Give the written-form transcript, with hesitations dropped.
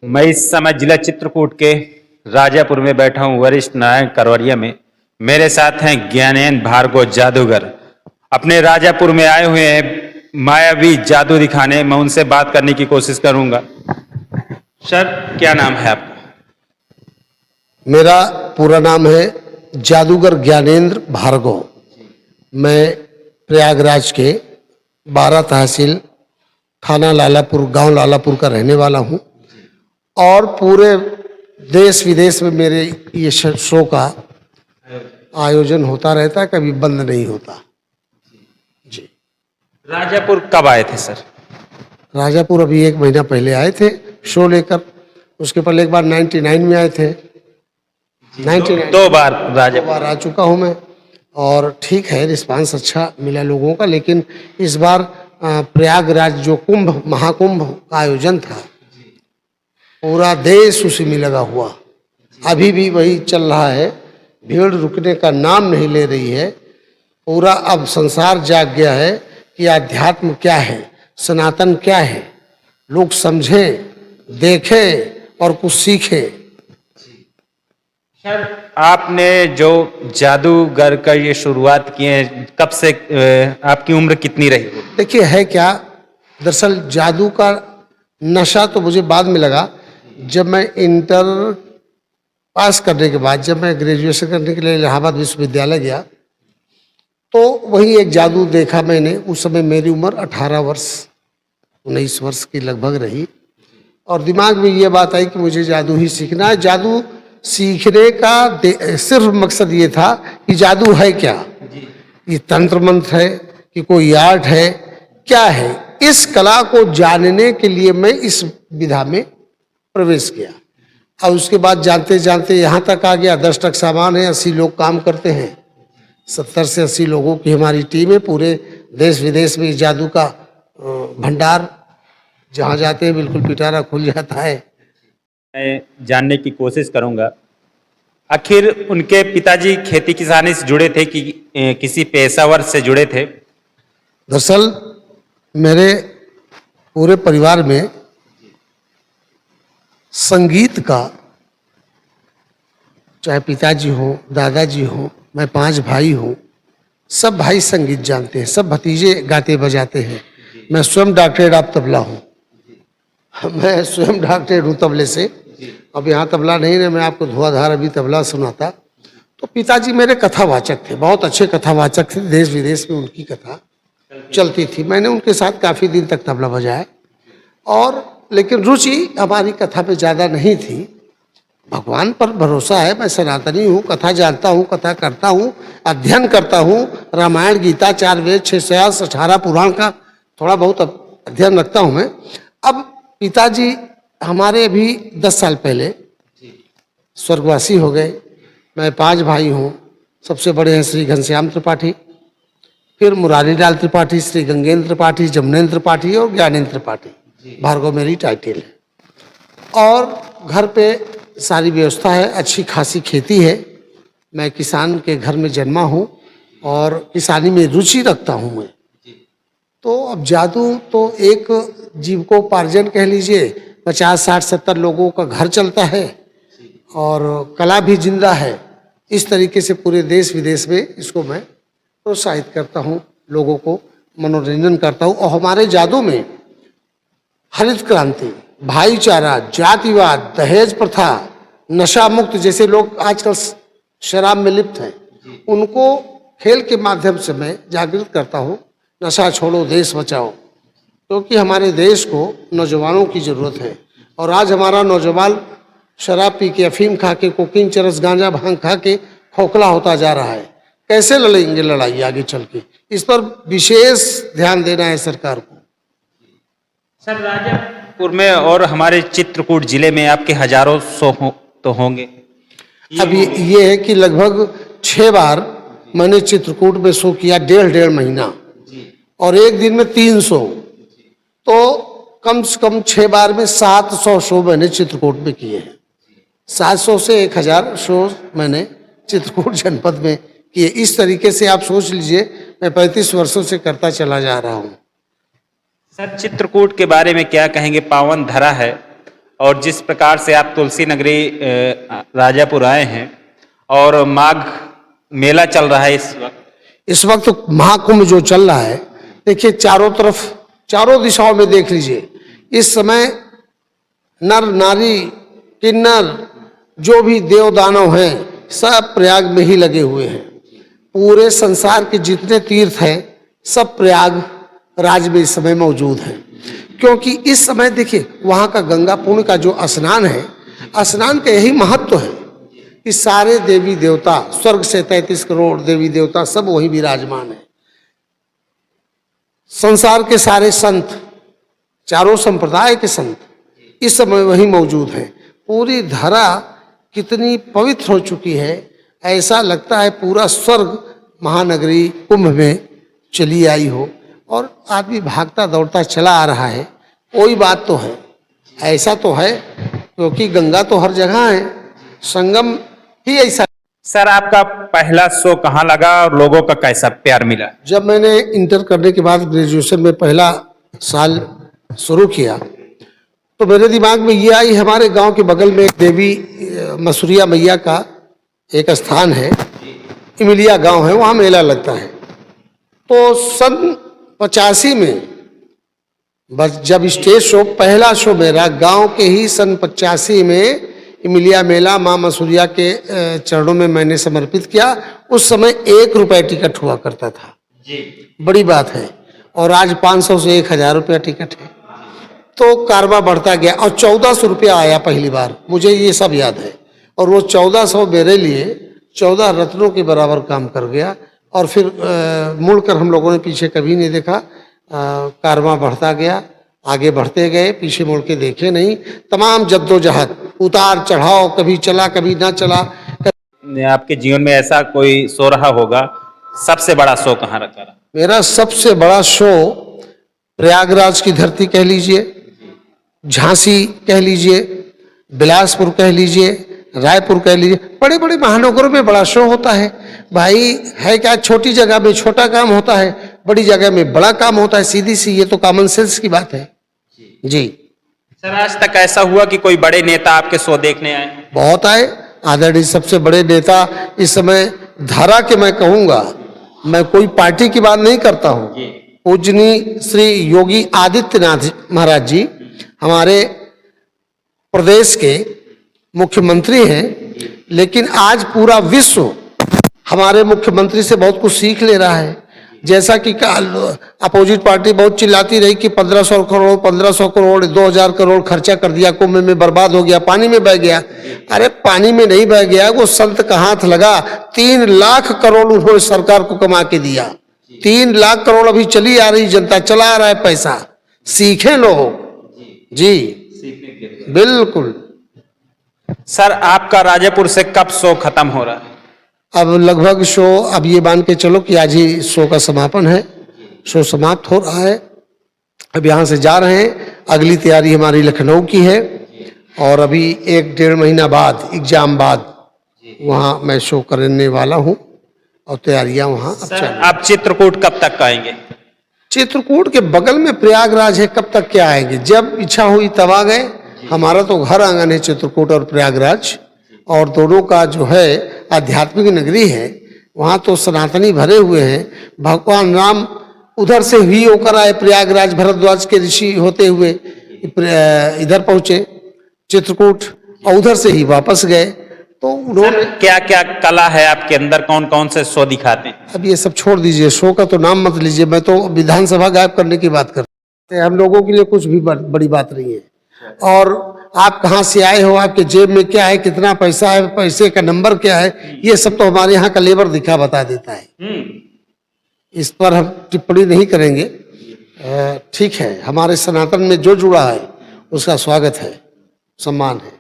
मैं इस समय जिला चित्रकूट के राजापुर में बैठा हूं, वरिष्ठ नारायण करवरिया में। मेरे साथ हैं ज्ञानेंद्र भार्गव जादूगर। अपने राजापुर में आए हुए हैं मायावी जादू दिखाने। मैं उनसे बात करने की कोशिश करूंगा। सर, क्या नाम है आपका? मेरा पूरा नाम है जादूगर ज्ञानेंद्र भार्गव। मैं प्रयागराज के 12 तहसील थाना लालापुर, गांव लालापुर का रहने वाला हूं और पूरे देश विदेश में मेरे ये शो का आयोजन होता रहता है, कभी बंद नहीं होता। जी। राजापुर कब आए थे सर? राजापुर अभी 1 महीना पहले आए थे शो लेकर। उसके पहले एक बार 99 में आए थे। 99 दो बार दो राजापुर बार आ चुका हूं मैं और ठीक है, रिस्पांस अच्छा मिला लोगों का। लेकिन इस बार प्रयागराज जो कुंभ महाकुंभ का आयोजन था, पूरा देश उसी में लगा हुआ। अभी भी वही चल रहा है, भीड़ रुकने का नाम नहीं ले रही है। पूरा अब संसार जाग गया है कि आध्यात्म क्या है, सनातन क्या है। लोग समझें, देखें और कुछ सीखें। सर, आपने जो जादूगर का ये शुरुआत की है, कब से आपकी उम्र कितनी रही? देखिए है क्या, दरअसल जादू का नशा तो मुझे बाद में लगा। जब मैं इंटर पास करने के बाद, जब मैं ग्रेजुएशन करने के लिए इलाहाबाद विश्वविद्यालय गया, तो वही एक जादू देखा मैंने। उस समय मेरी उम्र 18 वर्ष 19 वर्ष की लगभग रही और दिमाग में ये बात आई कि मुझे जादू ही सीखना है। जादू सीखने का सिर्फ मकसद ये था कि जादू है क्या, ये तंत्र मंत्र है कि कोई आर्ट है, क्या है। इस कला को जानने के लिए मैं इस विधा में प्रवेश किया और उसके बाद जानते जानते यहाँ तक आ गया। 10 ट्रक सामान है, 80 लोग काम करते हैं। 70 से 80 लोगों की हमारी टीम है। पूरे देश विदेश में इस जादू का भंडार, जहाँ जाते हैं बिल्कुल पिटारा खुल जाता है। मैं जानने की कोशिश करूंगा, आखिर उनके पिताजी खेती किसानी से जुड़े थे कि किसी पेशेवर से जुड़े थे? दरअसल मेरे पूरे परिवार में संगीत का, चाहे पिताजी हो, दादाजी हो, मैं 5 भाई हूँ, सब भाई संगीत जानते हैं, सब भतीजे गाते बजाते हैं। मैं स्वयं डॉक्टरेट ऑफ तबला हूँ। मैं स्वयं डॉक्टरेट हूँ तबले से। अब यहाँ तबला नहीं है, मैं आपको धुआंधार अभी तबला सुनाता। तो पिताजी मेरे कथावाचक थे, बहुत अच्छे कथावाचक थे। देश विदेश में उनकी कथा चलती थी। मैंने उनके साथ काफ़ी दिन तक तबला बजाया और लेकिन रुचि हमारी कथा पे ज़्यादा नहीं थी। भगवान पर भरोसा है, मैं सनातनी हूँ, कथा जानता हूँ, कथा करता हूँ, अध्ययन करता हूँ। रामायण, गीता, 4 वेद, 6 शास्त्र, 18 पुराण का थोड़ा बहुत अध्ययन रखता हूँ मैं। अब पिताजी हमारे अभी 10 साल पहले स्वर्गवासी हो गए। मैं 5 भाई हूँ। सबसे बड़े हैं श्री घनश्याम त्रिपाठी, फिर मुरारीलाल त्रिपाठी, श्री गंगेंद्र त्रिपाठी, जमनेन्द्र त्रिपाठी और ज्ञानेंद्र त्रिपाठी। भार्गव मेरी टाइटल है और घर पे सारी व्यवस्था है, अच्छी खासी खेती है। मैं किसान के घर में जन्मा हूँ और किसानी में रुचि रखता हूँ मैं। तो अब जादू तो एक जीविकोपार्जन कह लीजिए, 50, 60, 70 लोगों का घर चलता है और कला भी जिंदा है। इस तरीके से पूरे देश विदेश में इसको मैं प्रोत्साहित करता हूँ, लोगों को मनोरंजन करता हूँ। और हमारे जादू में हरित क्रांति, भाईचारा, जातिवाद, दहेज प्रथा, नशा मुक्त, जैसे लोग आजकल शराब में लिप्त हैं, उनको खेल के माध्यम से मैं जागृत करता हूँ। नशा छोड़ो, देश बचाओ, क्योंकि हमारे देश को नौजवानों की ज़रूरत है। और आज हमारा नौजवान शराब पी के, अफीम खा के, कोकीन, चरस, गांजा, भांग खा के खोखला होता जा रहा है। कैसे लड़ेंगे लड़ाई आगे चल के? इस पर विशेष ध्यान देना है सरकार को। सर, राजापुर में और हमारे चित्रकूट जिले में आपके हजारों शो तो होंगे। अब ये है कि लगभग 6 बार मैंने चित्रकूट में शो किया, 1.5 महीना, और एक दिन में 3 शो। तो कम से कम 6 बार में 700 शो मैंने चित्रकूट में किए हैं। 700 से 1000 शो मैंने चित्रकूट जनपद में किए। इस तरीके से आप सोच लीजिए, मैं 35 वर्षों से करता चला जा रहा हूँ। सर, चित्रकूट के बारे में क्या कहेंगे? पावन धरा है और जिस प्रकार से आप तुलसी नगरी राजापुर आए हैं और माघ मेला चल रहा है इस वक्त तो महाकुंभ जो चल रहा है, देखिए चारों तरफ, चारों दिशाओं में देख लीजिए, इस समय नर नारी किन्नर जो भी देव दानव हैं सब प्रयाग में ही लगे हुए हैं। पूरे संसार के जितने तीर्थ हैं सब प्रयाग राज में इस समय मौजूद हैं, क्योंकि इस समय देखिए वहाँ का गंगा पुण्य का जो स्नान है, स्नान का यही महत्व है कि सारे देवी देवता, स्वर्ग से 33 करोड़ देवी देवता सब वही विराजमान है। संसार के सारे संत, चारों संप्रदाय के संत इस समय वही मौजूद हैं। पूरी धरा कितनी पवित्र हो चुकी है, ऐसा लगता है पूरा स्वर्ग महानगरी कुंभ में चली आई हो, और आदमी भागता दौड़ता चला आ रहा है। कोई बात तो है, ऐसा तो है, क्योंकि गंगा तो हर जगह है, संगम ही ऐसा। सर आपका पहला शो कहाँ लगा और लोगों का कैसा प्यार मिला? जब मैंने इंटर करने के बाद ग्रेजुएशन में पहला साल शुरू किया तो मेरे दिमाग में ये आई, हमारे गांव के बगल में एक देवी मसूरिया मैया का एक स्थान है, इमिलिया गांव है, वहाँ मेला लगता है। तो सन 85 में बस जब स्टेज शो, पहला शो मेरा गांव के ही सन 85 में इमिलिया मेला माँ मसूरिया के चरणों में मैंने समर्पित किया। उस समय 1 रुपये टिकट हुआ करता था जी, बड़ी बात है, और आज 500 से 1000 रुपया टिकट है। तो कारवा बढ़ता गया और 1400 रुपया आया पहली बार, मुझे ये सब याद है। और वो 1400 मेरे लिए 14 रत्नों के बराबर काम कर गया। और फिर मुड़कर हम लोगों ने पीछे कभी नहीं देखा, कारवा बढ़ता गया, आगे बढ़ते गए, पीछे मुड़ के देखे नहीं। तमाम जद्दोजहद, उतार चढ़ाव, कभी चला कभी ना चला। आपके जीवन में ऐसा कोई शो रहा होगा, सबसे बड़ा शो कहाँ रखा? मेरा सबसे बड़ा शो प्रयागराज की धरती कह लीजिए, झांसी कह लीजिए, बिलासपुर कह लीजिए, रायपुर कह लीजिए, बड़े बड़े महानगरों में बड़ा शो होता है। भाई है क्या, छोटी जगह में छोटा काम होता है, बड़ी जगह में बड़ा काम होता है। सीधी सी ये तो कॉमन सेंस की बात है जी। सर आज तक ऐसा हुआ कि कोई बड़े नेता आपके शो देखने आए? बहुत आए। आदरणीय सबसे बड़े नेता इस समय धारा के मैं कहूँगा, मैं कोई पार्टी की बात नहीं करता हूँ, पूजनीय श्री योगी आदित्यनाथ महाराज जी हमारे प्रदेश के मुख्यमंत्री हैं, लेकिन आज पूरा विश्व हमारे मुख्यमंत्री से बहुत कुछ सीख ले रहा है। जैसा कि अपोजिट पार्टी बहुत चिल्लाती रही कि 1500 करोड़ 2000 करोड़ खर्चा कर दिया, कुंभ में बर्बाद हो गया, पानी में बह गया। अरे पानी में नहीं बह गया, वो संत का हाथ लगा। 3 लाख करोड़ उन्होंने सरकार को कमा के दिया। 3 लाख करोड़ अभी चली आ रही जनता, चला आ रहा है पैसा। सीखें लोग जी, बिल्कुल। सर आपका राजापुर से कब शो खत्म हो रहा है? अब लगभग शो, अब ये मान के चलो कि आज ही शो का समापन है, शो समाप्त हो रहा है। अब यहाँ से जा रहे हैं, अगली तैयारी हमारी लखनऊ की है, और अभी 1-1.5 महीना बाद, एग्जाम बाद वहाँ मैं शो करने वाला हूँ, और तैयारियाँ वहाँ अब चल। आप चित्रकूट कब तक आएंगे? चित्रकूट के बगल में प्रयागराज है, कब तक क्या आएंगे, जब इच्छा हुई तब आ गए। हमारा तो घर आंगन है चित्रकूट और प्रयागराज, और दोनों का जो है आध्यात्मिक नगरी है। वहाँ तो सनातनी भरे हुए हैं। भगवान राम उधर से ही होकर आए, प्रयागराज भरद्वाज के ऋषि होते हुए इधर पहुँचे चित्रकूट, और उधर से ही वापस गए। तो उन्होंने क्या क्या कला है आपके अंदर, कौन कौन से शो दिखाते हैं? अब ये सब छोड़ दीजिए, शो का तो नाम मत लीजिए। मैं तो विधानसभा गायब करने की बात करता हूँ। हम लोगों के लिए कुछ भी बड़ी बात नहीं है। और आप कहाँ से आए हो, आपके जेब में क्या है, कितना पैसा है, पैसे का नंबर क्या है, ये सब तो हमारे यहाँ का लेबर दिखा बता देता है। इस पर हम टिप्पणी नहीं करेंगे। ठीक है, हमारे सनातन में जो जुड़ा है उसका स्वागत है, सम्मान है।